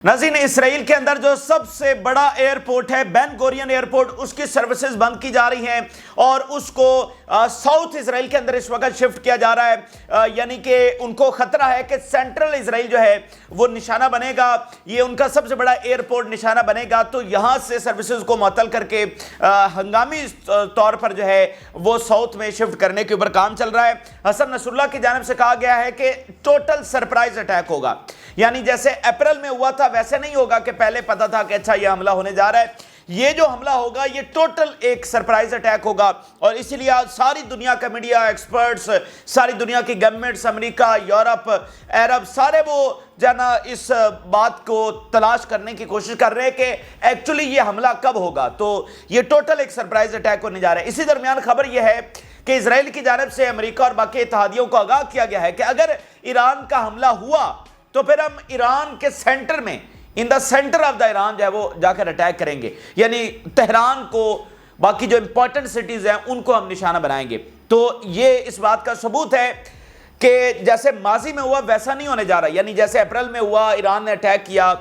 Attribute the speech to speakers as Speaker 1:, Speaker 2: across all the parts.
Speaker 1: नाज़रीन, इसराइल के अंदर जो सबसे बड़ा एयरपोर्ट है बेन गोरियन एयरपोर्ट, उसकी सर्विसेज बंद की जा रही हैं और उसको साउथ इसराइल के अंदर इस वक्त शिफ्ट किया जा रहा है। यानी कि उनको खतरा है कि सेंट्रल इसराइल जो है वो निशाना बनेगा, ये उनका सबसे बड़ा एयरपोर्ट निशाना बनेगा। तो यहाँ से सर्विसेज को मुअत्तल करके हंगामी तौर पर जो है वो साउथ में शिफ्ट करने के ऊपर काम चल रहा है। हसन नसरुल्लाह की जानिब से कहा गया है कि टोटल सरप्राइज अटैक होगा, यानी जैसे अप्रैल में हुआ था वैसे नहीं होगा कि पहले पता था कि अच्छा ये हमला होने जा रहा है। ये जो हमला होगा ये टोटल एक सरप्राइज अटैक होगा और इसीलिए आज सारी दुनिया का मीडिया एक्सपर्ट्स, सारी दुनिया की गवर्नमेंट्स, अमेरिका, यूरोप, अरब, सारे वो जाना इस बात को तलाश करने की कोशिश कर रहे हैं कि एक्चुअली ये हमला कब होगा। तो ये टोटल एक सरप्राइज अटैक होने जा रहा है। इसी दरमियान खबर यह है कि इजराइल की जानिब से अमेरिका और बाकी इत्तेहादियों को आगाह किया गया है कि अगर ईरान का हमला हुआ तो फिर हम ईरान के सेंटर में, इन the centre of the Iran जो है वो जाकर अटैक करेंगे, यानी तेहरान को, बाकी जो इंपॉर्टेंट सिटीज हैं उनको हम निशाना बनाएंगे। तो ये इस बात का सबूत है कि जैसे माजी में हुआ वैसा नहीं होने जा रहा, यानी जैसे अप्रैल में हुआ ईरान ने अटैक किया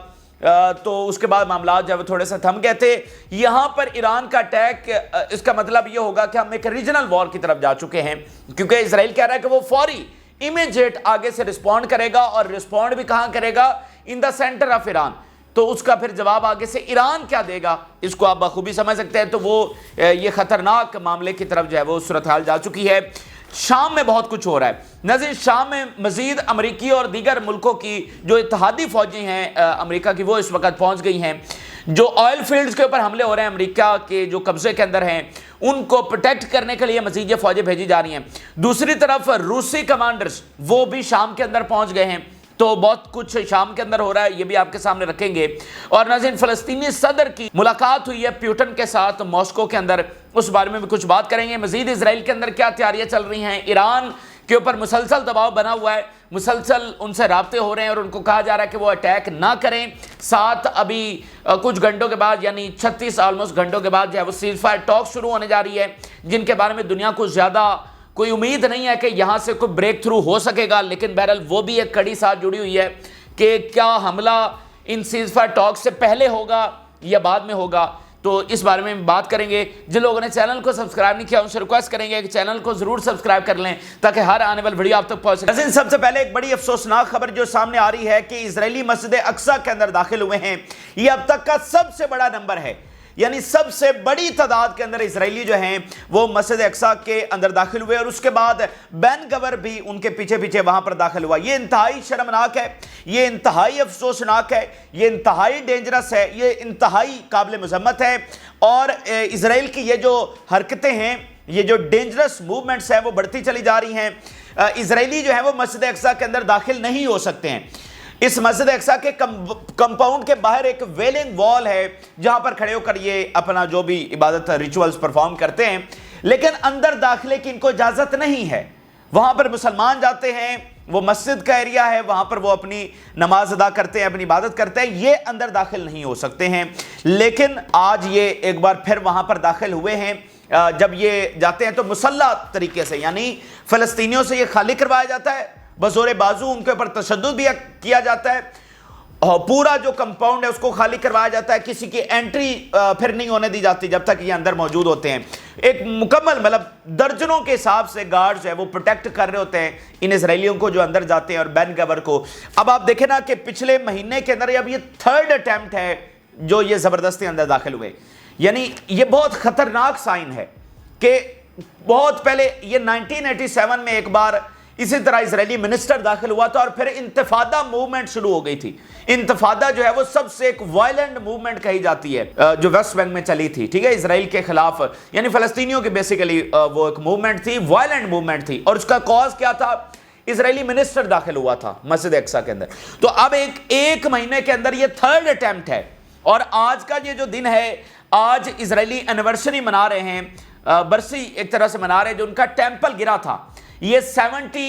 Speaker 1: तो उसके बाद मामला जो है थोड़े से थम गए थे। यहाँ पर ईरान का अटैक, इसका मतलब ये होगा कि हम एक रीजनल वॉर की तरफ जा चुके हैं, क्योंकि इजराइल कह रहा है कि वो फौरी इमीडिएट आगे से रिस्पॉन्ड करेगा और रिस्पॉन्ड भी कहां करेगा, इन द सेंटर ऑफ ईरान। तो उसका फिर जवाब आगे से ईरान क्या देगा इसको आप बखूबी समझ सकते हैं। तो वो ये खतरनाक मामले की तरफ जो है वो सूरत हाल जा चुकी है। शाम में बहुत कुछ हो रहा है नज़ीर, शाम में मजीद अमरीकी और दीगर मुल्कों की जो इत्तेहादी फौजी हैं अमरीका की, वो इस वक्त पहुंच गई हैं। जो ऑयल फील्ड्स के ऊपर हमले हो रहे हैं अमेरिका के जो कब्जे के अंदर हैं, उनको प्रोटेक्ट करने के लिए मजीद फौजें भेजी जा रही हैं। दूसरी तरफ रूसी कमांडर्स वो भी शाम के अंदर पहुंच गए हैं। तो बहुत कुछ शाम के अंदर हो रहा है, ये भी आपके सामने रखेंगे। और नाज़रीन, फ़लस्तीनी सदर की मुलाकात हुई है प्यूटन के साथ मॉस्को के अंदर, उस बारे में भी कुछ बात करेंगे। मजीद इसराइल के अंदर क्या तैयारियां चल रही हैं, ईरान के ऊपर मुसलसल दबाव बना हुआ है, मुसलसल उनसे राब्ते हो रहे हैं और उनको कहा जा रहा है कि वो अटैक ना करें। साथ अभी कुछ घंटों के बाद, यानी 36 ऑलमोस्ट घंटों के बाद जो है वो सीज फायर टॉक शुरू होने जा रही है, जिनके बारे में दुनिया को ज़्यादा कोई उम्मीद नहीं है कि यहाँ से कोई ब्रेक थ्रू हो सकेगा। लेकिन बहरहाल वो भी एक कड़ी साथ जुड़ी हुई है कि क्या हमला इन सीज फायर टॉक से पहले होगा या बाद में होगा। तो इस बारे में बात करेंगे। जिन लोगों ने चैनल को सब्सक्राइब नहीं किया उनसे रिक्वेस्ट करेंगे कि चैनल को जरूर सब्सक्राइब कर लें ताकि हर आने वाली वीडियो आप तक पहुंच सके। सबसे पहले एक बड़ी अफसोसनाक खबर जो सामने आ रही है कि इजरायली मस्जिद अक्सा के अंदर दाखिल हुए हैं। ये अब तक का सबसे बड़ा नंबर है, यानी सबसे बड़ी तादाद के अंदर इजरायली जो हैं वो मस्जिद अक्सा के अंदर दाखिल हुए और उसके बाद बैन गवर भी उनके पीछे पीछे वहां पर दाखिल हुआ। ये इंतहाई शर्मनाक है, ये इंतहाई अफसोसनाक है, ये इंतहाई डेंजरस है, ये इंतहाई काबिल मजम्मत है। और इजराइल की ये जो हरकतें हैं, ये जो डेंजरस मूवमेंट्स हैं वो बढ़ती चली जा रही हैं। इजरायली जो है वो मस्जिद अक्सा के अंदर दाखिल नहीं हो सकते हैं। इस मस्जिद अक्सा के कंपाउंड के बाहर एक वेलिंग वॉल है जहां पर खड़े होकर ये अपना जो भी इबादत रिचुअल्स परफॉर्म करते हैं, लेकिन अंदर दाखिले की इनको इजाजत नहीं है। वहां पर मुसलमान जाते हैं, वो मस्जिद का एरिया है, वहां पर वो अपनी नमाज अदा करते हैं, अपनी इबादत करते हैं, ये अंदर दाखिल नहीं हो सकते हैं। लेकिन आज ये एक बार फिर वहां पर दाखिल हुए हैं। जब ये जाते हैं तो मुसल्ला तरीके से, यानी फ़लस्तीनियों से ये खाली करवाया जाता है, बज़ोरे बाजू उनके ऊपर तशद्दुद भी किया जाता है, पूरा जो कंपाउंड है उसको खाली करवाया जाता है, किसी की एंट्री फिर नहीं होने दी जाती जब तक ये अंदर मौजूद होते हैं। एक मुकम्मल मतलब दर्जनों के हिसाब से गार्ड्स है वो प्रोटेक्ट कर रहे होते हैं इन इसराइलियों को जो अंदर जाते हैं और बैन गवर को। अब आप देखें ना कि पिछले महीने के अंदर अब ये थर्ड अटैम्प्ट है जो ये ज़बरदस्ती अंदर दाखिल हुए, यानी ये बहुत ख़तरनाक साइन है कि बहुत पहले ये 1987 में एक बार इसी तरह इजरायली मिनिस्टर दाखिल हुआ था और फिर इंतफादा मूवमेंट शुरू हो गई थी। इंतफादा जो है वो सबसे एक वायलेंट मूवमेंट कही जाती है जो वेस्ट बैंक में चली थी, ठीक है, इजराइल के खिलाफ, यानी फ़लस्तीनियों की बेसिकली वो एक मूवमेंट थी, वायलेंट मूवमेंट थी। और उसका कॉज क्या था, इजरायली मिनिस्टर दाखिल हुआ था मस्जिद अक्सा के अंदर। तो अब एक महीने के अंदर ये थर्ड अटैम्प्ट है और आज का ये जो दिन है, आज इजरायली एनिवर्सरी मना रहे हैं, बरसी एक तरह से मना रहे हैं जो उनका टेम्पल गिरा था। ये 70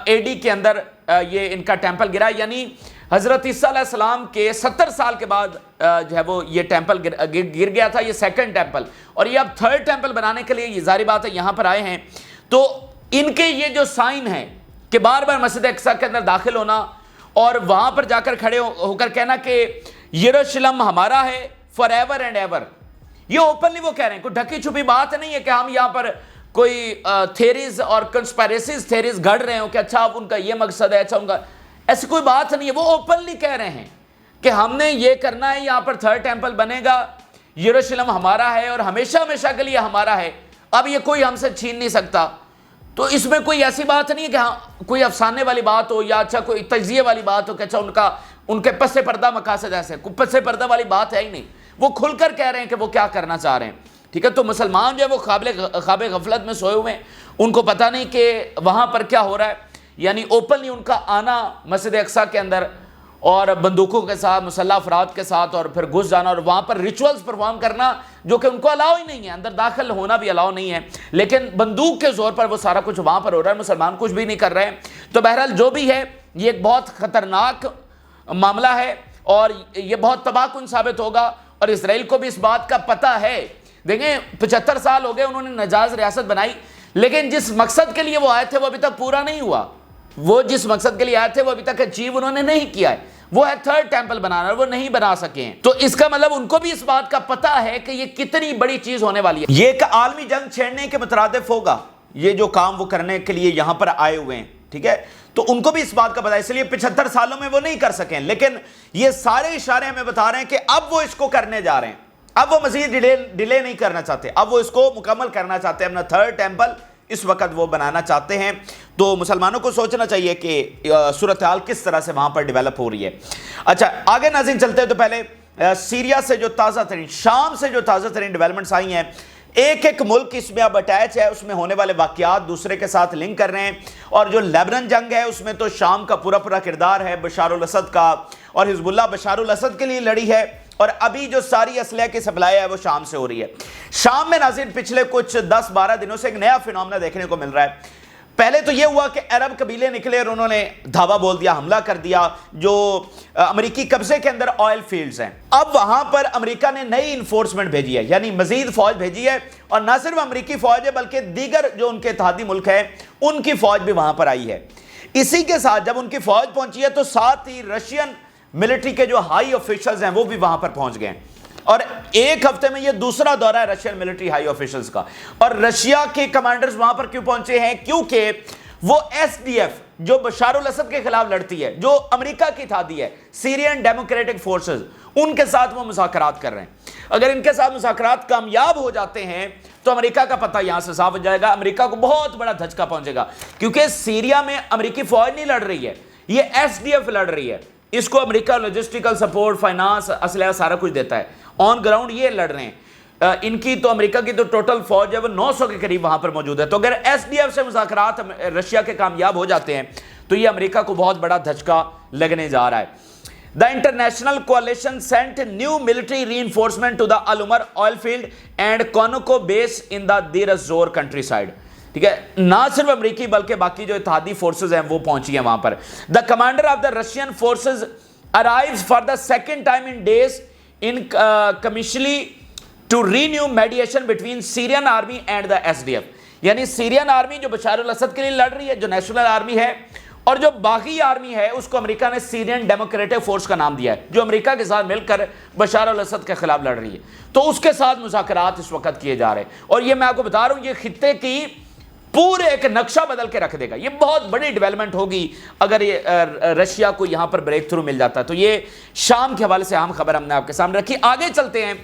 Speaker 1: AD के अंदर ये इनका टेम्पल गिरा, यानी हज़रत ईसा अलैहिस्सलाम के 70 साल के बाद जो है वो ये टेम्पल गिर गया था, ये सेकंड टेम्पल। और ये अब थर्ड टेम्पल बनाने के लिए ये जारी बात है यहाँ पर आए हैं। तो इनके ये जो साइन है कि बार बार मस्जिद अक्सा के अंदर दाखिल होना اور وہاں پر جا کر کھڑے ہو کر کہنا کہ یروشلم ہمارا ہے فار ایور اینڈ ایور. یہ اوپنلی وہ کہہ رہے ہیں, کوئی ڈھکی چھپی بات نہیں ہے کہ ہم یہاں پر کوئی تھیریز اور کنسپیریسیز تھیریز گھڑ رہے ہوں کہ اچھا ان کا یہ مقصد ہے, اچھا ان کا, ایسی کوئی بات نہیں ہے. وہ اوپنلی کہہ رہے ہیں کہ ہم نے یہ کرنا ہے, یہاں پر تھرڈ ٹیمپل بنے گا, یروشلم ہمارا ہے اور ہمیشہ ہمیشہ کے لیے ہمارا ہے, اب یہ کوئی ہم سے چھین نہیں سکتا. تو اس میں کوئی ایسی بات نہیں ہے کہ ہاں کوئی افسانے والی بات ہو یا اچھا کوئی تجزیے والی بات ہو کہ اچھا ان کے پس پردہ مقاصد ایسے, کوئی پس پردہ والی بات ہے ہی نہیں. وہ کھل کر کہہ رہے ہیں کہ وہ کیا کرنا چاہ رہے ہیں. ٹھیک ہے, تو مسلمان جو ہے وہ خواب غفلت میں سوئے ہوئے ہیں, ان کو پتہ نہیں کہ وہاں پر کیا ہو رہا ہے. یعنی اوپنلی ان کا آنا مسجد اقصیٰ کے اندر اور بندوقوں کے ساتھ, مسلح افراد کے ساتھ, اور پھر گھس جانا اور وہاں پر ریچولز پرفارم کرنا جو کہ ان کو الاؤ ہی نہیں ہے, اندر داخل ہونا بھی الاؤ نہیں ہے, لیکن بندوق کے زور پر وہ سارا کچھ وہاں پر ہو رہا ہے, مسلمان کچھ بھی نہیں کر رہے ہیں. تو بہرحال جو بھی ہے یہ ایک بہت خطرناک معاملہ ہے اور یہ بہت تباہ کن ثابت ہوگا, اور اسرائیل کو بھی اس بات کا پتہ ہے. دیکھیں 75 سال ہو گئے انہوں نے نجاز ریاست بنائی, لیکن جس مقصد کے لیے وہ آئے تھے وہ ابھی تک پورا نہیں ہوا. وہ جس مقصد کے لیے آئے تھے وہ ابھی تک اچیو انہوں نے نہیں کیا ہے, وہ ہے تھرڈ ٹیمپل بنانا, وہ نہیں بنا سکے ہیں. تو اس کا مطلب ان کو بھی اس بات کا پتہ ہے کہ یہ کتنی بڑی چیز ہونے والی ہے. یہ ایک عالمی جنگ چھیڑنے کے مترادف ہوگا یہ جو کام وہ کرنے کے لیے یہاں پر آئے ہوئے ہیں. ٹھیک ہے, تو ان کو بھی اس بات کا پتہ ہے, اس لیے 75 سالوں میں وہ نہیں کر سکیں, لیکن یہ سارے اشارے ہمیں بتا رہے ہیں کہ اب وہ اس کو کرنے جا رہے ہیں. اب وہ مزید ڈیلے نہیں کرنا چاہتے, اب وہ اس کو مکمل کرنا چاہتے ہیں, اپنا تھرڈ ٹیمپل اس وقت وہ بنانا چاہتے ہیں. تو مسلمانوں کو سوچنا چاہیے کہ صورتحال کس طرح سے وہاں پر ڈیولپ ہو رہی ہے. اچھا آگے ناظرین چلتے ہیں, تو پہلے سیریا سے جو تازہ ترین, شام سے جو تازہ ترین ڈیولپمنٹس آئی ہیں, ایک ملک اس میں اب اٹیچ ہے, اس میں ہونے والے واقعات دوسرے کے ساتھ لنک کر رہے ہیں. اور جو لیبنان جنگ ہے اس میں تو شام کا پورا کردار ہے بشار الاسد کا, اور حزب اللہ بشار الاسد کے لیے لڑی ہے, اور ابھی جو ساری اسلحے کی سپلائی ہے وہ شام سے ہو رہی ہے. شام میں ناظرین پچھلے کچھ 10-12 دنوں سے ایک نیا فینومنا دیکھنے کو مل رہا ہے. پہلے تو یہ ہوا کہ عرب قبیلے نکلے اور انہوں نے دھاوا بول دیا, حملہ کر دیا جو امریکی قبضے کے اندر آئل فیلڈز ہیں. اب وہاں پر امریکہ نے نئی انفورسمنٹ بھیجی ہے, یعنی مزید فوج بھیجی ہے, اور نہ صرف امریکی فوج ہے بلکہ دیگر جو ان کے اتحادی ملک ہیں ان کی فوج بھی وہاں پر آئی ہے. اسی کے ساتھ جب ان کی فوج پہنچی ہے تو ساتھ ہی رشین ملٹری کے جو ہائی آفیشلز ہیں وہ بھی وہاں پر پہنچ گئے ہیں, اور ایک ہفتے میں یہ دوسرا دورہ ہے رشین ملٹری ہائی آفیشلز کا. اور رشیا کے کمانڈرز وہاں پر کیوں پہنچے ہیں؟ کیونکہ وہ ایس ڈی ایف جو بشار الاسد کے خلاف لڑتی ہے, جو امریکہ کی اتحادی ہے, سیرین ڈیموکریٹک فورسز, ان کے ساتھ وہ مذاکرات کر رہے ہیں. اگر ان کے ساتھ مذاکرات کامیاب ہو جاتے ہیں تو امریکہ کا پتہ یہاں سے صاف ہو جائے گا, امریکہ کو بہت بڑا دھچکا پہنچے گا, کیونکہ سیریا میں امریکی فوج نہیں لڑ رہی ہے, یہ ایس ڈی ایف لڑ رہی ہے. اس کو امریکہ لاجسٹیکل سپورٹ, فائنانس, اسلحہ سارا کچھ دیتا ہے. آن گراؤنڈ یہ لڑ رہے ہیں. ان کی تو امریکہ کی تو ٹوٹل فوج ہے وہ 900 کے قریب وہاں پر موجود ہے. تو اگر ایس ڈی ایف سے مذاکرات رشیا کے کامیاب ہو جاتے ہیں تو یہ امریکہ کو بہت بڑا دھچکا لگنے جا رہا ہے. The international coalition sent new military reinforcement to the Al-Umar oil field and Conoco base in the Deir ez-Zor countryside. ٹھیک ہے, نہ صرف امریکی بلکہ باقی جو اتحادی فورسز ہیں وہ پہنچی ہیں وہاں پر. The commander of the Russian forces arrives for the second time in days in Qamishli to renew mediation between Syrian army and the SDF. یعنی سیرین آرمی جو بشار الاسد کے لیے لڑ رہی ہے, جو نیشنل آرمی ہے, اور جو باقی آرمی ہے اس کو امریکہ نے سیرین ڈیموکریٹک فورس کا نام دیا ہے, جو امریکہ کے ساتھ مل کر بشار الاسد کے خلاف لڑ رہی ہے. تو اس کے ساتھ مذاکرات اس وقت کیے جا رہے ہیں, اور یہ میں آپ کو بتا رہا ہوں یہ خطے کی پورے ایک نقشہ بدل کے رکھ دے گا. یہ بہت بڑی ڈیولپمنٹ ہوگی اگر یہ رشیا کو یہاں پر بریک تھرو مل جاتا ہے. تو یہ شام کے حوالے سے اہم خبر ہم نے آپ کے سامنے رکھی. آگے چلتے ہیں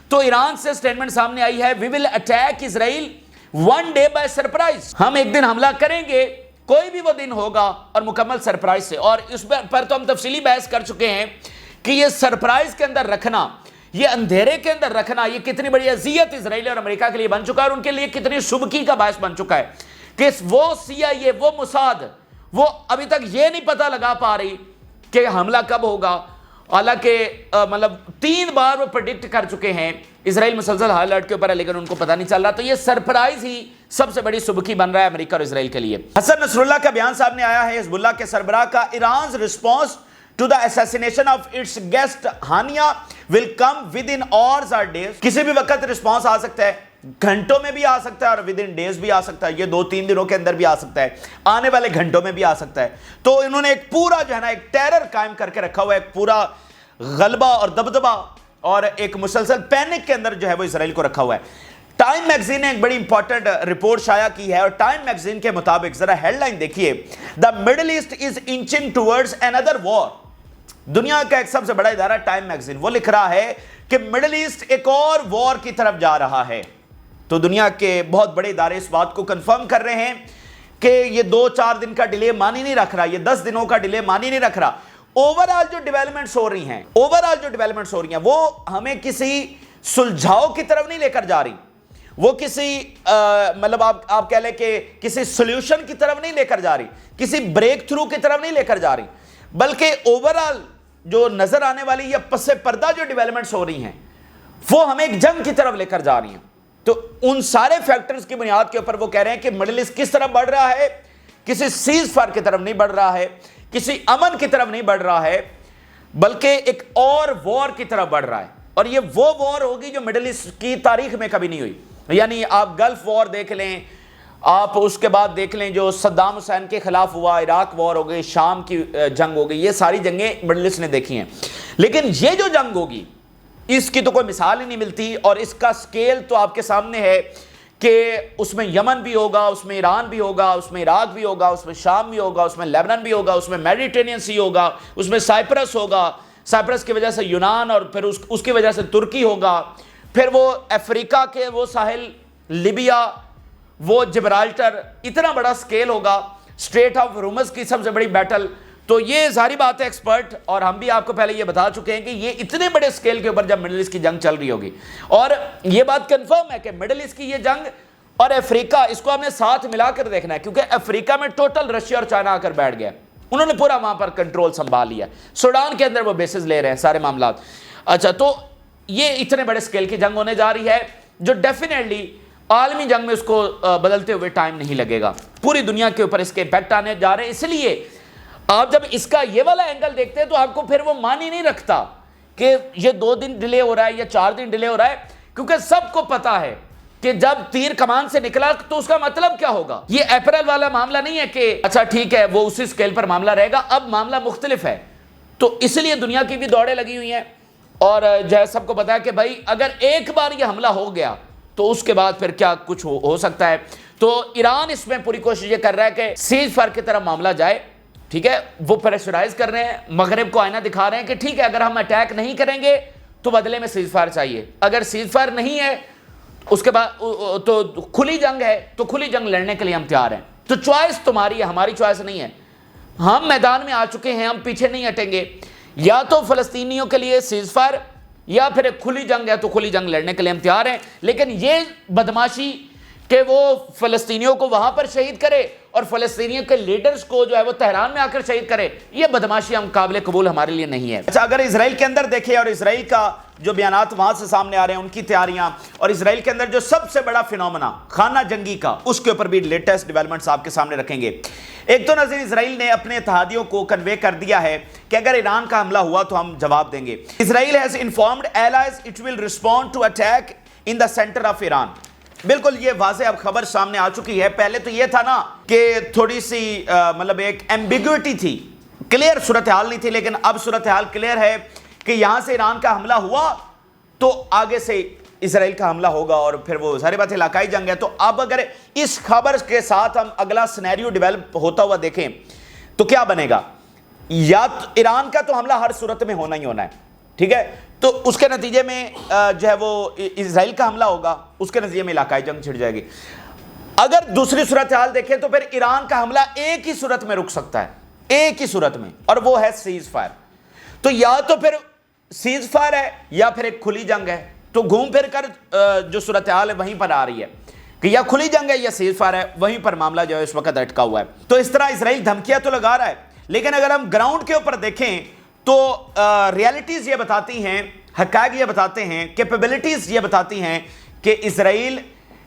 Speaker 1: تو ایران سے سٹیٹمنٹ سامنے آئی ہے, we will attack Israel one day by surprise. ہم ایک دن حملہ کریں گے, کوئی بھی وہ دن ہوگا, اور مکمل سرپرائز سے. اور اس پر تو ہم تفصیلی بحث کر چکے ہیں کہ یہ سرپرائز کے اندر رکھنا, یہ اندھیرے کے اندر رکھنا, یہ کتنی بڑی اذیت اسرائیل اور امریکہ کے لیے بن چکا ہے, اور ان کے لیے کتنی شبکی کا باعث بن چکا ہے کہ وہ CIA, وہ موساد, وہ ابھی تک یہ نہیں پتہ لگا پا رہی کہ حملہ کب ہوگا. حالانکہ مطلب 3 بار وہ پریڈکٹ کر چکے ہیں, اسرائیل مسلسل ہائی الرٹ کے اوپر ہے لیکن ان کو پتہ نہیں چل رہا. تو یہ سرپرائز ہی سب سے بڑی سبکی بن رہا ہے امریکہ اور اسرائیل کے لیے. حسن نصر اللہ کا بیان سامنے آیا ہے, حزب اللہ کے سربراہ کا, ایرانز response to the assassination of its guest Hania will come within hours or days. کسی بھی وقت رسپانس آ سکتا ہے, घंटों में भी आ सकता है और विद इन डेज भी आ सकता है, ये 2-3 दिनों के अंदर भी आ सकता है, आने वाले घंटों में भी आ सकता है। तो इन्होंने एक पूरा जो है ना एक टेरर कायम करके रखा हुआ है, एक पूरा गलबा और दबदबा और एक मुसलसल पैनिक के अंदर जो है वो इसराइल को रखा हुआ है। टाइम मैगजीन ने एक बड़ी इंपॉर्टेंट रिपोर्ट शाया की है और टाइम मैगजीन के मुताबिक जरा हेडलाइन देखिए, the middle east is inching towards another war. दुनिया का एक सबसे बड़ा इदारा टाइम मैगजीन वो लिख रहा है कि मिडिल ईस्ट एक और वॉर की तरफ जा रहा है। तो दुनिया के बहुत बड़े इदारे इस बात को कंफर्म कर रहे हैं कि ये 2-4 दिन का डिले मान ही नहीं रख रहा, ये 10 दिनों का डिले मान ही नहीं रख रहा। ओवरऑल जो डेवलपमेंट्स हो रही हैं वो हमें किसी सुलझाव की तरफ नहीं लेकर जा रही, वो किसी मतलब आप कह लें कि किसी सॉल्यूशन की तरफ नहीं लेकर जा रही, किसी ब्रेक थ्रू की तरफ नहीं लेकर जा रही, बल्कि ओवरऑल जो नजर आने वाली या पसे पर्दा जो डेवलपमेंट्स हो रही हैं वो हमें एक जंग की तरफ लेकर जा रही हैं। तो उन सारे फैक्टर्स की बुनियाद के ऊपर वो कह रहे हैं कि मिडिल ईस्ट किस तरफ बढ़ रहा है, किसी सीज फायर की तरफ नहीं बढ़ रहा है, किसी अमन की तरफ नहीं बढ़ रहा है, बल्कि एक और वॉर की तरफ बढ़ रहा है। और ये वो वॉर होगी जो मिडिल ईस्ट की तारीख में कभी नहीं हुई। यानी आप गल्फ वॉर देख लें, आप उसके बाद देख लें जो सद्दाम हुसैन के खिलाफ हुआ, इराक वॉर हो गई, शाम की जंग हो गई, ये सारी जंगें मिडिल ईस्ट ने देखी हैं। लेकिन ये जो जंग होगी इसकी तो कोई मिसाल ही नहीं मिलती और इसका स्केल तो आपके सामने है कि उसमें यमन भी होगा, उसमें ईरान भी होगा, उसमें इराक भी होगा, उसमें शाम भी होगा, उसमें लेबनान भी होगा, उसमें मेडिटेरेनियन सी होगा, उसमें साइप्रस होगा, साइप्रस की वजह से यूनान और फिर उसकी वजह से तुर्की होगा, फिर वो अफ्रीका के वो साहिल, लीबिया, वो जिब्राल्टर, इतना बड़ा स्केल होगा, स्ट्रेट ऑफ होर्मुज़ की सबसे बड़ी बैटल। तो ये सारी बात है एक्सपर्ट और हम भी आपको पहले ये बता चुके हैं कि ये इतने बड़े स्केल के ऊपर जब मिडिल ईस्ट की जंग चल रही होगी, और ये बात कंफर्म है कि मिडिल ईस्ट की ये जंग और अफ्रीका, इसको हमने साथ मिलाकर देखना है, क्योंकि अफ्रीका में टोटल रशिया और चाइना आकर बैठ गया, उन्होंने पूरा वहां पर कंट्रोल संभाल लिया, सूडान के अंदर वो बेसिस ले रहे हैं सारे मामला। अच्छा, तो ये इतने बड़े स्केल की जंग होने जा रही है जो डेफिनेटली आलमी जंग में उसको बदलते हुए टाइम नहीं लगेगा, पूरी दुनिया के ऊपर इसके इम्पैक्ट आने जा रहे हैं। इसलिए आप जब इसका ये वाला एंगल देखते हैं तो आपको फिर वो मान ही नहीं रखता कि ये 2 दिन डिले हो रहा है या 4 दिन डिले हो रहा है, क्योंकि सबको पता है कि जब तीर कमान से निकला तो उसका मतलब क्या होगा। ये अप्रैल वाला मामला नहीं है कि अच्छा ठीक है वो उसी स्केल पर मामला रहेगा, अब मामला मुख्तलिफ है। तो इसलिए दुनिया की भी दौड़ें लगी हुई हैं और जैसे सबको पता है कि भाई अगर एक बार ये हमला हो गया तो उसके बाद फिर क्या कुछ हो सकता है। तो ईरान इसमें पूरी कोशिश ये कर रहा है कि सीज फायर की तरफ मामला जाए, ठीक है, वो प्रेशराइज कर रहे हैं, मगरिब को आईना दिखा रहे हैं कि ठीक है अगर हम अटैक नहीं करेंगे तो बदले में सीज फायर चाहिए, अगर सीज फायर नहीं है उसके बाद तो खुली जंग है, तो खुली जंग लड़ने के लिए हम तैयार हैं। तो चॉइस तुम्हारी है, हमारी चॉइस नहीं है। हम मैदान में आ चुके हैं, हम पीछे नहीं हटेंगे, या तो फलस्तीनियों के लिए सीज फायर या फिर एक खुली जंग है, तो खुली जंग लड़ने के लिए हम तैयार हैं। लेकिन ये बदमाशी कि वो फलस्तीनियों को वहां पर शहीद करे और फलस्तीनियों के लीडर्स को जो है वो तेहरान में आकर शहीद करे, ये बदमाशी हम काबिल कबूल हमारे लिए नहीं है।
Speaker 2: अच्छा, अगर इसराइल के अंदर देखें और इसराइल का जो बयानात वहां से सामने आ रहे हैं, उनकी तैयारियां, और इसराइल के अंदर जो सबसे बड़ा फिनोमेना खाना जंगी का, उसके ऊपर भी लेटेस्ट डेवलपमेंट्स आपके सामने रखेंगे। एक तो नज़ीर इसराइल ने अपने इत्तेहादियों को कन्वे कर दिया है कि अगर ईरान का हमला हुआ तो हम जवाब देंगे। Israel has informed allies it will respond to attack in the centre of Iran. बिल्कुल ये वाज़ेह अब खबर सामने आ चुकी है। पहले तो ये था ना कि थोड़ी सी मतलब एक एम्बिग्युइटी थी, क्लियर सूरत हाल नहीं थी, लेकिन अब सूरत हाल क्लियर है कि यहां से ईरान का हमला हुआ तो आगे से इसराइल का हमला होगा और फिर वो सारी बात इलाकाई जंग है। तो अब अगर इस खबर के साथ हम अगला सिनेरियो डेवलप होता हुआ देखें तो क्या बनेगा, या तो ईरान का तो हमला हर सूरत में होना ही होना है, ठीक है, तो उसके नतीजे में जो है वो इसराइल का हमला होगा, उसके नतीजे में इलाकाई जंग छिड़ जाएगी। अगर दूसरी सूरत हाल देखें तो फिर ईरान का हमला एक ही सूरत में रुक सकता है, एक ही सूरत में, और वो है सीज फायर। तो या तो फिर सीज फायर है या फिर एक खुली जंग है। तो घूम फिर कर जो सूरत हाल है वहीं पर आ रही है कि या खुली जंग है या सीज फायर है, वहीं पर मामला जो है इस वक्त अटका हुआ है। तो इस तरह इसराइल धमकियां तो लगा रहा है, लेकिन अगर हम ग्राउंड के ऊपर देखें तो रियलिटीज ये बताती हैं, हक़ाइक़ ये बताते हैं, कैपेबिलिटीज ये बताती हैं कि इसराइल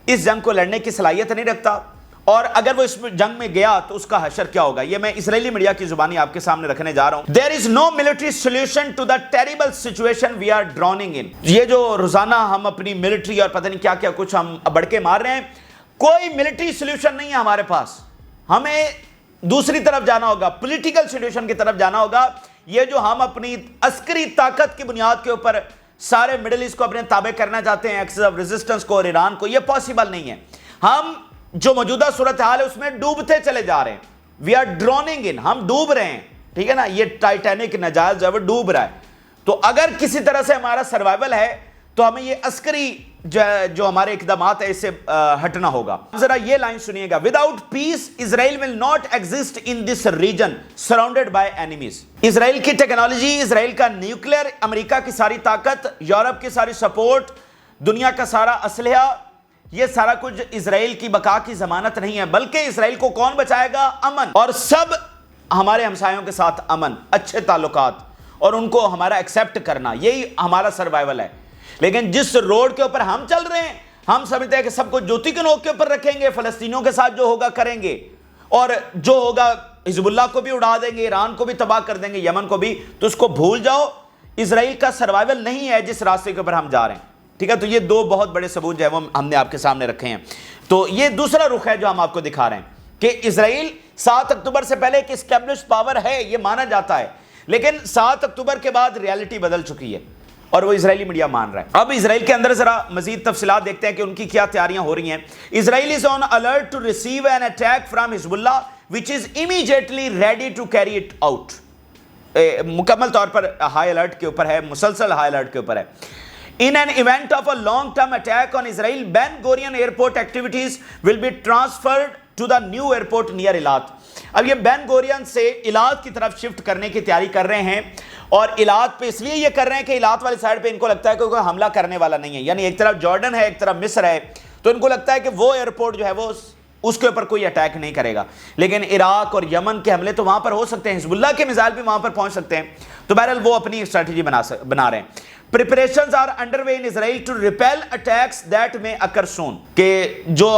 Speaker 2: इस जंग को लड़ने की सलाहियत नहीं रखता
Speaker 1: اور اگر وہ اس جنگ میں گیا تو اس کا حشر کیا ہوگا. یہ میں اسرائیلی میڈیا کی زبانی آپ کے سامنے رکھنے جا رہا ہوں. There is no military solution to the terrible situation we are drowning in. یہ جو روزانہ ہم اپنی ملٹری اور پتہ نہیں کیا کیا کچھ ہم بڑکے مار رہے ہیں, کوئی ملٹری سولوشن نہیں ہے ہمارے پاس. ہمیں دوسری طرف جانا ہوگا, پولیٹیکل سولوشن کی طرف جانا ہوگا. یہ جو ہم اپنی عسکری طاقت کی بنیاد کے اوپر سارے مڈل ایسٹ کو اپنے تابع کرنا چاہتے ہیں, ایکسس آف ریزسٹنس کو اور ایران کو, یہ پاسبل نہیں ہے. ہم جو موجودہ صورتحال ہے اس میں ڈوبتے چلے جا رہے ہیں. وی آر ڈروننگ ان, ہم ڈوب رہے ہیں. ٹھیک ہے نا, یہ ٹائٹینک نجائز جو ہے وہ ڈوب رہا ہے. تو اگر کسی طرح سے ہمارا سروائیول ہے تو ہمیں یہ عسکری جو ہمارے اقدامات ہیں اس سے ہٹنا ہوگا. ذرا یہ لائن سنیے گا. Without peace Israel will not exist in this region surrounded by enemies. Israel کی ٹیکنالوجی, اسرائیل کا نیوکلیئر, امریکہ کی ساری طاقت, یورپ کی ساری سپورٹ, دنیا کا سارا اسلحہ, یہ سارا کچھ اسرائیل کی بقا کی ضمانت نہیں ہے. بلکہ اسرائیل کو کون بچائے گا؟ امن, اور سب ہمارے ہمسایوں کے ساتھ امن, اچھے تعلقات, اور ان کو ہمارا ایکسیپٹ کرنا, یہی ہمارا سروائیول ہے. لیکن جس روڈ کے اوپر ہم چل رہے ہیں, ہم سمجھتے ہیں کہ سب کو جوتی کے نوک کے اوپر رکھیں گے, فلسطینیوں کے ساتھ جو ہوگا کریں گے, اور جو ہوگا حزب اللہ کو بھی اڑا دیں گے, ایران کو بھی تباہ کر دیں گے, یمن کو بھی. تو اس کو بھول جاؤ, اسرائیل کا سروائیول نہیں ہے جس راستے کے اوپر ہم جا رہے ہیں. ٹھیک ہے, تو یہ دو بہت بڑے ثبوت جو ہے وہ ہم نے آپ کے سامنے رکھے ہیں. تو یہ دوسرا رخ ہے جو ہم آپ کو دکھا رہے ہیں کہ اسرائیل 7 اکتوبر سے پہلے ایک اسٹیبلش پاور ہے, یہ مانا جاتا ہے. لیکن 7 اکتوبر کے بعد ریالٹی بدل چکی ہے اور وہ اسرائیلی میڈیا مان رہا ہے. اب اسرائیل کے اندر ذرا مزید تفصیلات دیکھتے ہیں کہ ان کی کیا تیاریاں ہو رہی ہیں. اسرائیل is on alert to receive an attack from Hezbollah which is immediately ready to carry it out. مکمل طور پر ہائی الرٹ کے اوپر ہے, مسلسل ہائی الرٹ کے اوپر ہے. In an event of a long-term attack on Israel, Ben Gurion airport activities will be transferred to the new airport near Eilat. اب یہ بین گورین سے ایلات کی طرف شفٹ کرنے کی تیاری کر رہے ہیں, اور ایلات پہ اس لیے یہ کر رہے ہیں کہ ایلات والی سائڈ پہ ان کو لگتا ہے کہ کوئی حملہ کرنے والا نہیں ہے. یعنی ایک طرف جارڈن ہے, ایک طرف مصر ہے, تو ان کو لگتا ہے کہ وہ ایئرپورٹ جو ہے وہ اس کے اوپر کوئی اٹیک نہیں کرے گا. لیکن عراق اور یمن کے حملے تو وہاں پر ہو سکتے ہیں, حزب اللہ کے میزائل بھی وہاں پر پہنچ سکتے ہیں. تو بہرحال وہ اپنی اسٹریٹجی بنا رہے ہیں. Preparations are underway in Israel to repel attacks that may occur soon. کہ جو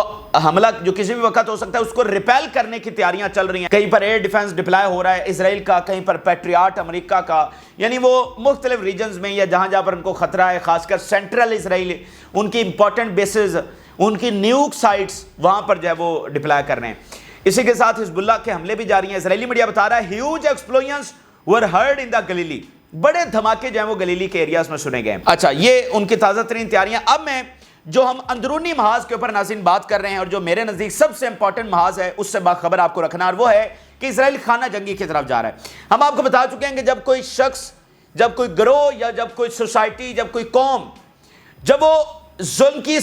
Speaker 1: حملہ جو کسی بھی وقت ہو سکتا ہے اس کو ریپیل کرنے کی تیاریاں چل رہی ہیں. کہیں پر ایئر ڈیفنس ڈپلائے ہو رہا ہے اسرائیل کا, کہیں پر پیٹریاٹ امریکہ کا. یعنی وہ مختلف ریجنز میں یا جہاں جہاں پر ان کو خطرہ ہے, خاص کر سینٹرل اسرائیل, ان کی امپورٹنٹ بیسز, ان کی نیوک سائٹس, وہاں پر جو ہے وہ ڈپلائے کر رہے ہیں. اسی کے ساتھ حزب اللہ کے حملے بھی جاری ہیں. اسرائیلی میڈیا بتا رہا ہے huge ایکسپلوژنز were heard in the Galilee. بڑے دھماکے جو ہیں وہ گلیلی کے ایریاز میں سنے گئے ہیں. اچھا, یہ ان کی تازہ ترین تیاریاں. اب میں جو ہم اندرونی محاذ کے اوپر ناظرین بات کر رہے ہیں, اور جو میرے نزدیک سب سے امپورٹنٹ محاذ ہے, اس سے باخبر آپ کو رکھنا, اور وہ ہے کہ اسرائیل خانہ جنگی کی طرف جا رہا ہے. ہم آپ کو بتا چکے ہیں کہ جب کوئی شخص, جب کوئی گروہ, یا جب کوئی سوسائٹی, جب کوئی قوم, جب وہ ظلم کی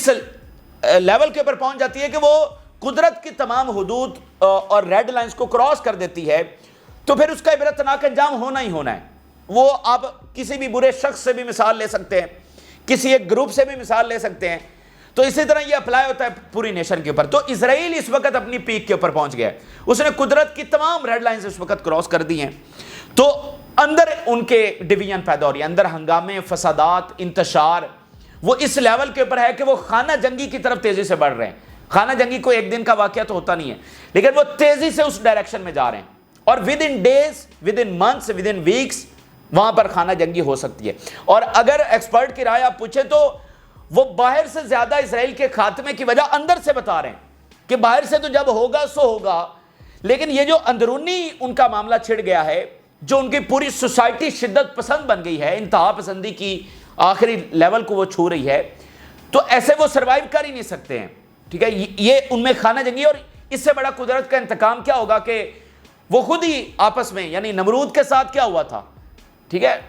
Speaker 1: لیول کے اوپر پہنچ جاتی ہے کہ وہ قدرت کی تمام حدود اور ریڈ لائنز کو کراس کر دیتی ہے, تو پھر اس کا عبرتناک انجام ہونا ہی ہونا ہے. وہ آپ کسی بھی برے شخص سے بھی مثال لے سکتے ہیں, کسی ایک گروپ سے بھی مثال لے سکتے ہیں. تو اسی طرح یہ اپلائی ہوتا ہے پوری نیشن کے اوپر. تو اسرائیل اس وقت اپنی پیک کے اوپر پہنچ گیا ہے, اس نے قدرت کی تمام ریڈ لائنز اس وقت کراس کر دی ہیں. تو اندر ان کے ڈویژن پیدا ہو رہی ہے, اندر ہنگامے, فسادات, انتشار, وہ اس لیول کے اوپر ہے کہ وہ خانہ جنگی کی طرف تیزی سے بڑھ رہے ہیں. خانہ جنگی کوئی ایک دن کا واقعہ تو ہوتا نہیں ہے, لیکن وہ تیزی سے اس ڈائریکشن میں جا رہے ہیں, اور within days, within months, within weeks وہاں پر خانہ جنگی ہو سکتی ہے. اور اگر ایکسپرٹ کی رائے آپ پوچھیں تو وہ باہر سے زیادہ اسرائیل کے خاتمے کی وجہ اندر سے بتا رہے ہیں کہ باہر سے تو جب ہوگا سو ہوگا, لیکن یہ جو اندرونی ان کا معاملہ چھڑ گیا ہے, جو ان کی پوری سوسائٹی شدت پسند بن گئی ہے, انتہا پسندی کی آخری لیول کو وہ چھو رہی ہے, تو ایسے وہ سروائیو کر ہی نہیں سکتے ہیں. ٹھیک ہے, یہ ان میں خانہ جنگی. اور اس سے بڑا قدرت کا انتقام کیا ہوگا کہ وہ خود ہی آپس میں, یعنی نمرود کے ساتھ کیا ہوا تھا, ٹھیک ہے,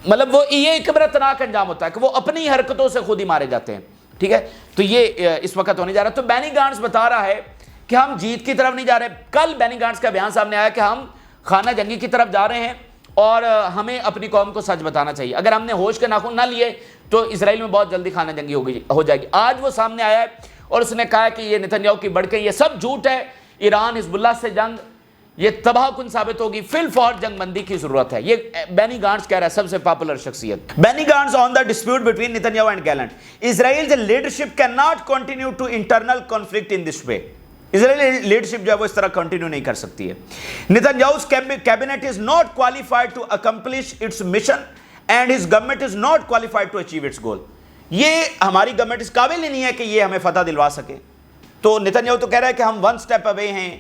Speaker 1: مطلب وہ یہ ایک عبرتناک انجام ہوتا ہے کہ وہ اپنی حرکتوں سے خود ہی مارے جاتے ہیں. ٹھیک ہے, تو یہ اس وقت ہونے جا رہا ہے. تو بینی گانٹس بتا رہا ہے کہ ہم جیت کی طرف نہیں جا رہے. کل بینی گانٹس کا بیان سامنے آیا کہ ہم خانہ جنگی کی طرف جا رہے ہیں, اور ہمیں اپنی قوم کو سچ بتانا چاہیے. اگر ہم نے ہوش کے ناخن نہ لیے تو اسرائیل میں بہت جلدی خانہ جنگی ہو جائے گی. آج وہ سامنے آیا ہے اور اس نے کہا کہ یہ نتنیاہو کی بڑکیں, یہ سب جھوٹ ہے. ایران حزب اللہ سے جنگ یہ تباہ کن ثابت ہوگی, فی الفور جنگ بندی کی ضرورت ہے. یہ بینی گانٹس کہہ رہا ہے, سب سے پاپولر شخصیت. بینی گانٹس on the dispute between Netanyahu and Gallant. Israel's leadership cannot continue to internal conflict in this way. Israeli leadership जो है वो इस तरह कंटिन्यू नहीं कर सकती है। Netanyahu's cabinet is not qualified to accomplish its mission and his government is not qualified to achieve its goal. ये हमारी गवर्नमेंट इस काबिल ही नहीं है कि ये हमें फतह दिलवा सके। तो नेतन्याहू तो कह रहा है कि हम वन स्टेप अवे हैं।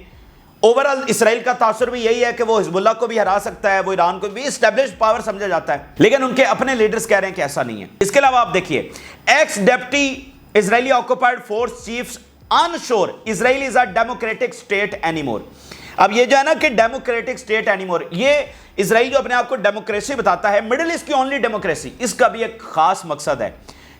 Speaker 1: ओवरऑल इसराइल का तासुर भी यही है कि वो हिजबुल्लाह को भी हरा सकता है, वो ईरान को भी एस्टेब्लिश्ड पावर समझा जाता है, लेकिन उनके अपने लीडर्स कह रहे हैं कि ऐसा नहीं है। इसके अलावा आप देखिए, x deputy Israeli occupied force chiefs unsure Israel is a democratic state anymore. अब ये जो है ना कि डेमोक्रेटिक स्टेट एनीमोर, ये इजराइल जो अपने आप को डेमोक्रेसी बताता है, मिडिल ईस्ट की ओनली डेमोक्रेसी, इसका भी एक खास मकसद है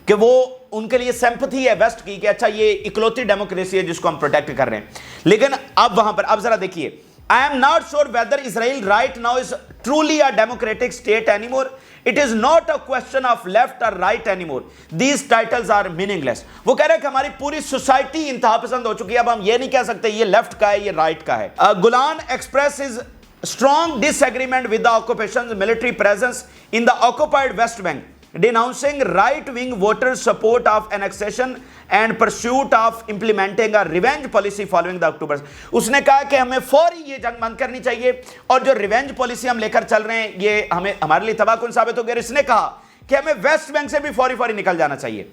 Speaker 1: कि वो उनके लिए सिंपैथी है वेस्ट की कि अच्छा ये इकलौती डेमोक्रेसी है जिसको हम प्रोटेक्ट कर रहे हैं। लेकिन अब वहां पर अब जरा देखिए, I am not sure whether Israel right now is truly a democratic state anymore. It is not a question of left और right anymore, these titles are meaningless. वो कह रहे हैं कि हमारी पूरी सोसाइटी इंतहा पसंद हो चुकी है, अब हम ये नहीं कह सकते ये लेफ्ट का है ये राइट का है। Golan expresses strong disagreement with the occupation's military presence in the occupied West Bank, denouncing right-wing voters' support of annexation and pursuit of implementing a revenge policy following the October। उसने कहा कि हमें फौरी ये जंग बंद करनी चाहिए और जो रिवेंज पॉलिसी हम लेकर चल रहे हैं ये हमें हमारे लिए तबाहकुन साबित हो गया। इसने कहा कि हमें वेस्ट बैंक से भी फौरी निकल जाना चाहिए।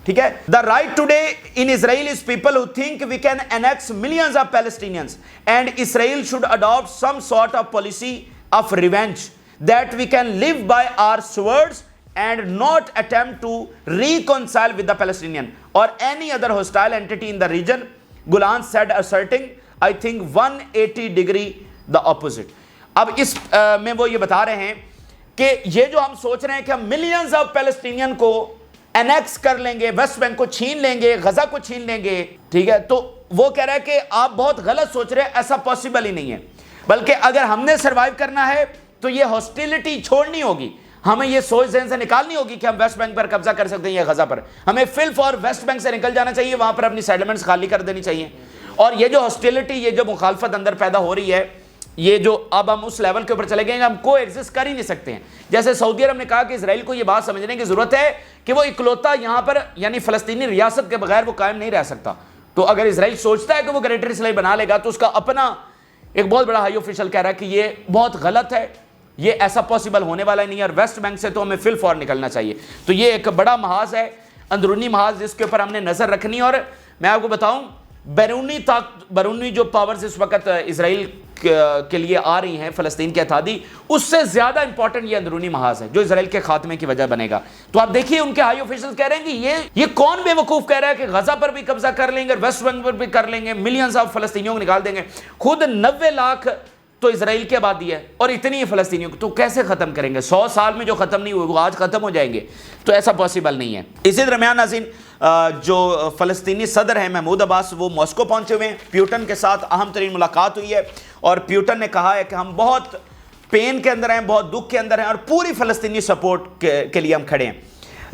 Speaker 1: ठीक है, the right today in Israel is people who think we can annex millions of Palestinians and Israel should adopt some sort of policy of revenge that we can live by our swords and not attempt to reconcile with the Palestinian or any other hostile entity in the region, Golan said, asserting, I think 180 degree the opposite। अब इस में वो ये बता रहे हैं कि ये जो हम सोच रहे हैं कि हम मिलियंस ऑफ पैलेस्टीनियन को एनेक्स कर लेंगे, वेस्ट बैंक को छीन लेंगे, गजा को छीन लेंगे, ठीक है, तो वो कह रहा है कि आप बहुत गलत सोच रहे हैं, ऐसा पॉसिबल ही नहीं है। बल्कि अगर हमने सर्वाइव करना है तो ये हॉस्टिलिटी छोड़नी होगी, हमें ये सोच जहन से निकालनी होगी कि हम वेस्ट बैंक पर कब्जा कर सकते हैं या गजा पर। हमें फिल्फ और वेस्ट बैंक से निकल जाना चाहिए, वहां पर अपनी सेटलमेंट्स खाली कर देनी चाहिए। और ये जो हॉस्टिलिटी, ये जो मुखालफत अंदर पैदा हो रही है, ये जो अब हम उस लेवल के ऊपर चले गए, हम को एग्जिस्ट कर ही नहीं सकते हैं। जैसे सऊदी अरब ने कहा कि इजराइल को ये बात समझने की जरूरत है कि वो इकलौता यहां पर यानी फलस्तीनी रियासत के बगैर वो कायम नहीं रह सकता। तो अगर इजराइल सोचता है कि वो ग्रेटर इसराइल बना लेगा तो उसका अपना एक बहुत बड़ा हाई ऑफिशियल कह रहा है कि ये बहुत गलत है, ये ऐसा पॉसिबल होने वाला नहीं है और वेस्ट बैंक से तो हमें फिल फॉर निकलना चाहिए। तो ये एक बड़ा महाज है, अंदरूनी महाज, जिसके ऊपर हमने नजर रखनी। और मैं आपको बताऊं, बैरूनी जो पावर्स इस वक्त इजराइल के लिए आ रही हैं, फलस्तीन की आज़ादी, उससे ज्यादा इंपॉर्टेंट ये अंदरूनी महाज है जो इजराइल के खात्मे की वजह बनेगा। तो आप देखिए उनके हाई ऑफिशियल कह रहे हैं कि ये कौन बेवकूफ कह रहा है कि गजा पर भी कब्जा कर लेंगे, वेस्ट बैंक पर भी कर लेंगे, मिलियंस ऑफ फलस्तीनियों को निकाल देंगे। खुद 90 लाख तो इजराइल की आबादी है और इतनी ही फलस्तीनियों को तो कैसे खत्म करेंगे? 100 साल में जो खत्म नहीं हुए वो आज खत्म हो जाएंगे, तो ऐसा पॉसिबल नहीं है। इसी दरमियान नाज़रीन, जो फलस्तीनी सदर हैं महमूद अब्बास, वो मॉस्को पहुंचे हुए हैं। प्यूटन के साथ अहम तरीन मुलाकात हुई है और प्यूटन ने कहा है कि हम बहुत पेन के अंदर हैं, बहुत दुख के अंदर हैं और पूरी फलस्तीनी सपोर्ट के लिए हम खड़े हैं।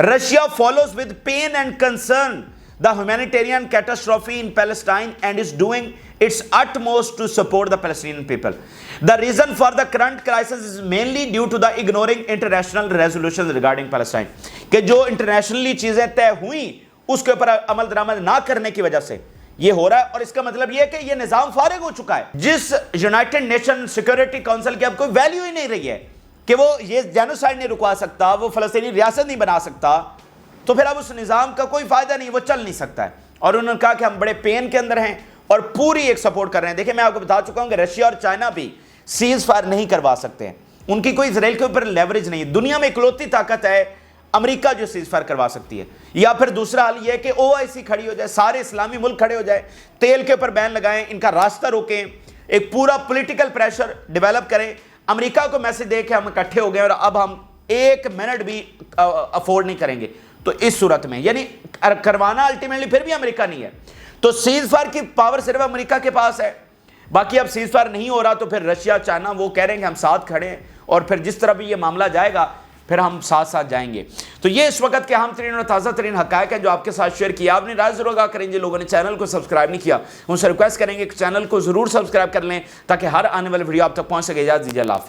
Speaker 1: Russia follows with pain and concern the humanitarian catastrophe in Palestine and is doing its utmost to support the Palestinian people. The reason for the current crisis is mainly due to the ignoring international resolutions regarding Palestine। कि जो internationally चीजें तय हुई उसके ऊपर अमल दरामद ना करने की वजह से ये हो रहा है। और इसका मतलब ये है कि ये निजाम फारिग हो चुका है। जिस यूनाइटेड नेशन सिक्योरिटी काउंसिल की अब कोई वैल्यू ही नहीं रही है कि वो ये जेनोसाइड नहीं रुकवा सकता, वो फलस्तीनी रियासत नहीं बना सकता, तो फिर अब उस निज़ाम का कोई फायदा नहीं, वो चल नहीं सकता है। और उन्होंने कहा कि हम बड़े पेन के अंदर हैं और पूरी एक सपोर्ट कर रहे हैं। देखिए मैं आपको बता चुका हूं कि रशिया और चाइना भी सीज फायर नहीं करवा सकते हैं, उनकी कोई इजराइल के ऊपर लेवरेज नहीं है। दुनिया में इकलौती ताकत है अमेरिका जो सीज फायर करवा सकती है। या फिर दूसरा हाल ये है कि OIC खड़ी हो जाए, सारे इस्लामी मुल्क खड़े हो जाए, तेल के ऊपर बैन लगाएं, इनका रास्ता रोकें, एक पूरा पॉलिटिकल प्रेशर डेवलप करें, अमेरिका को मैसेज दे के हम इकट्ठे हो गए और अब हम 1 मिनट भी अफोर्ड नहीं करेंगे। तो इस सूरत में यानी करवाना अल्टीमेटली फिर भी अमेरिका नहीं है, तो सीज फायर की पावर सिर्फ अमेरिका के पास है। बाकी अब सीज फायर नहीं हो रहा तो फिर रशिया चाइना वो कह रहे हैं कि हम साथ खड़े हैं और फिर जिस तरह भी ये मामला जाएगा फिर हम साथ साथ जाएंगे। तो ये इस वक्त के अहम तरीन और ताज़ा तरीन हक़ाइक़ है जो आपके साथ शेयर किया। आपने राय जरूर आगा करें, जिन लोगों ने चैनल को सब्सक्राइब नहीं किया उनसे रिक्वेस्ट करेंगे कि चैनल को जरूर सब्सक्राइब कर लें ताकि हर आने वाली वीडियो आप तक पहुँच सके। इजाज़त दीजिए, अल्लाह हाफ़िज़।